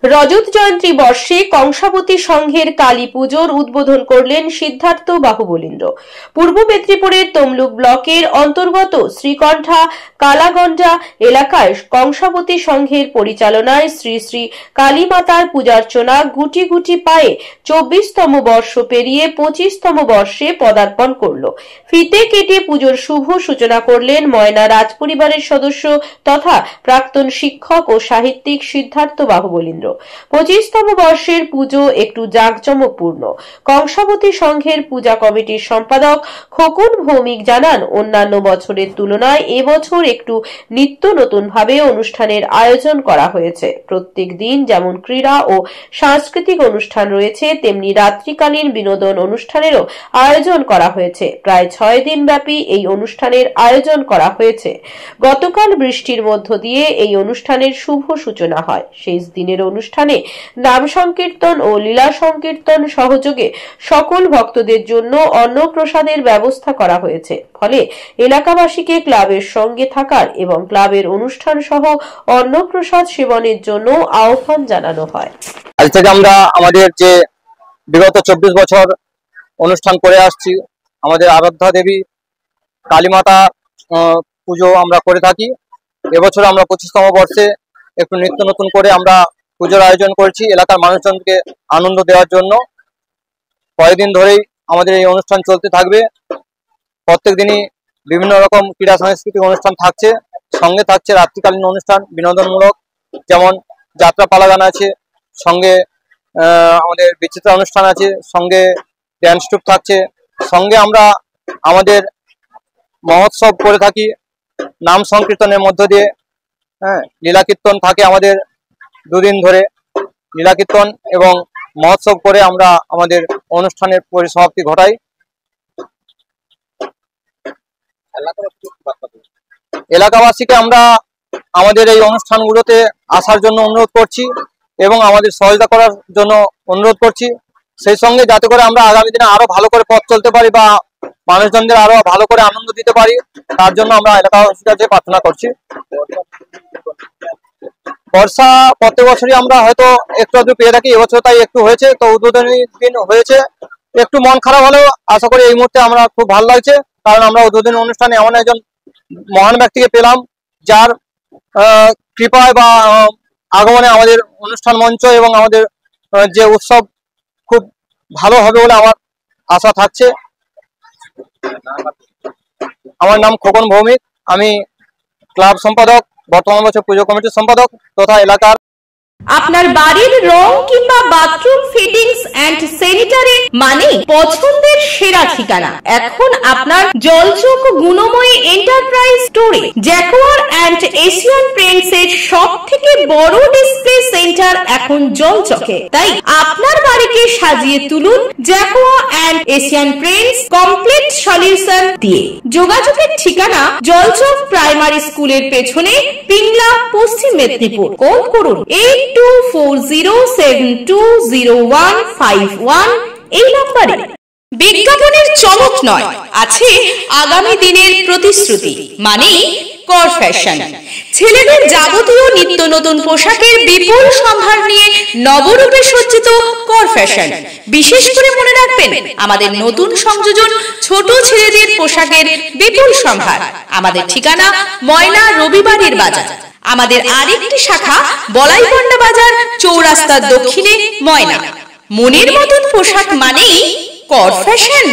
রজত জয়ন্তী বর্ষে কংসাবতী সংঘের কালী পুজোর উদ্বোধন করলেন সিদ্ধার্থ বাহুবলীন্দ্র। পূর্ব মেদিনীপুরের তমলুক ব্লকের অন্তর্গত শ্রীকণ্ঠা কালাগন্ডা এলাকায় কংসাবতী সংঘের পরিচালনায় শ্রী শ্রী কালী মাতার পূজার্চনা গুটি গুটি পায়ে 24তম বর্ষ পেরিয়ে 25তম বর্ষে পদার্পণ করল। ফিতে কেটে পুজোর শুভ সূচনা করলেন ময়না রাজপরিবারের সদস্য তথা প্রাক্তন শিক্ষক ও সাহিত্যিক সিদ্ধার্থ বাহুবলীন্দ্র। 25তম বর্ষের পুজো একটু জাঁকজমকপূর্ণ। কংসাবতী সংঘের পূজা কমিটির সম্পাদক খোকন ভৌমিক জানান, অন্যান্য বছরের তুলনায় এবছর একটু নিত্য নতুন ভাবে অনুষ্ঠানের আয়োজন করা হয়েছে। প্রত্যেক দিন যেমন ক্রীড়া ও সাংস্কৃতিক অনুষ্ঠান রয়েছে, তেমনি রাত্রিকালীন বিনোদন অনুষ্ঠানেরও আয়োজন করা হয়েছে। প্রায় 6 দিন ব্যাপী এই অনুষ্ঠানের আয়োজন করা হয়েছে। গতকাল বৃষ্টির মধ্য দিয়ে এই অনুষ্ঠানের শুভ সূচনা হয়। শেষ দিনের অনুষ্ঠানে নাম সংকীর্তন ও লীলা সংকীর্তন সহযোগে সকল ভক্তদের জন্য অন্নপ্রসাদের ব্যবস্থা করা হয়েছে। ফলে এলাকাবাসীকে ক্লাবের সঙ্গে থাকার এবং ক্লাবের অনুষ্ঠান সহ অন্নপ্রসাদ সেবনের জন্য আহ্বান জানানো হয়। আজ থেকে আমরা আমাদের যে বিগত 24 বছর অনুষ্ঠান করে আসছি, আমাদের আরাধ্যা দেবী কালীমাতা পুজো আমরা করে থাকি। এবছর আমরা 25তম বর্ষে একটু নিত্য নতুন করে আমরা পুজোর আয়োজন করছি এলাকার মানুষজনকে আনন্দ দেওয়ার জন্য। কয়েকদিন ধরেই আমাদের এই অনুষ্ঠান চলতে থাকবে। প্রত্যেক দিনই বিভিন্ন রকম ক্রীড়া সাংস্কৃতিক অনুষ্ঠান থাকছে, সঙ্গে থাকছে রাত্রিকালীন অনুষ্ঠান বিনোদনমূলক, যেমন যাত্রা পালা গান আছে, সঙ্গে আমাদের বিচিত্রা অনুষ্ঠান আছে, সঙ্গে ড্যান্স ট্রুপ থাকছে, সঙ্গে আমরা আমাদের মহোৎসব করে থাকি নাম সংকীর্তনের মধ্য দিয়ে। লীলা কীর্তন থাকে আমাদের 2 দিন ধরে। লীলা কীর্তন এবং মহোৎসব করে আমরা আমাদের অনুষ্ঠানের পরিসমাপ্তি ঘটাই। এলাকাবাসীকে আমরা আমাদের এই অনুষ্ঠানগুলোতে আসার জন্য অনুরোধ করছি এবং আমাদের সহযোগিতা করার জন্য অনুরোধ করছি। সেই সঙ্গে যাতে করে আমরা আগামী দিনে আরো ভালো করে পথ চলতে পারি বা মানুষজনদের আরো ভালো করে আনন্দ দিতে পারি, তার জন্য আমরা এলাকাবাসীর কাছে প্রার্থনা করছি। বর্ষা প্রত্যেক বছরই আমরা হয়তো একটু আধটু পেয়ে থাকি, এবছর তাই একটু হয়েছে। তো উদ্বোধনী দিন হয়েছে, একটু মন খারাপ হলেও আশা করি এই মুহূর্তে আমরা খুব ভালো লাগছে, কারণ আমরা উদ্বোধনী অনুষ্ঠানে এমন একজন মহান ব্যক্তিকে পেলাম যার কৃপায় বা আগমনে আমাদের অনুষ্ঠান মঞ্চ এবং আমাদের যে উৎসব খুব ভালো হবে বলে আমার আশা থাকছে। আমার নাম খোকন ভৌমিক, আমি ক্লাব সম্পাদক, বর্তমান বছর পুজো কমিটির সম্পাদক তথা এলাকার। আপনার বাড়ির রং কিংবা বাথরুম ফিটিংস এন্ড স্যানিটারি মানে পছন্দের সেরা ঠিকানা এখন আপনার জলচক গুণময়ী এন্টারপ্রাইজ স্টোরে। জ্যাকোয়ার এন্ড এশিয়ান পেইন্টস এর সবথেকে বড় ডিসপ্লে সেন্টার এখন জলচকে, তাই আপনার বাড়িকে সাজিয়ে তুলুন Jaquar and Asian Paints complete solution দিয়ে। যোগাযোগের ঠিকানা জলচক প্রাইমারি স্কুলের পেছনে, পিংলা, পশ্চিম মেদিনীপুর। কল করুন 8240720151 এই নম্বরে। বিজ্ঞাপনের চমক নয়, আছে আগামী দিনের প্রতিশ্রুতি, মানে কর ফ্যাশন। ছেলেদের যাবতীয় নিত্য নতুন পোশাকের বিপুল সম্ভার নিয়ে নবরূপে সজ্জিত কর ফ্যাশন। বিশেষ করে মনে রাখবেন, আমাদের নতুন সংযোজন ছোট ছেলেদের পোশাকের বিপুল সম্ভার। আমাদের ঠিকানা ময়না রবিবারের বাজার। আমাদের আরেকটি শাখা বলাইপন্ডা বাজার, চৌরাস্তার দক্ষিণে, ময়না। মনের মতন পোশাক মানেই কর ফ্যাশন।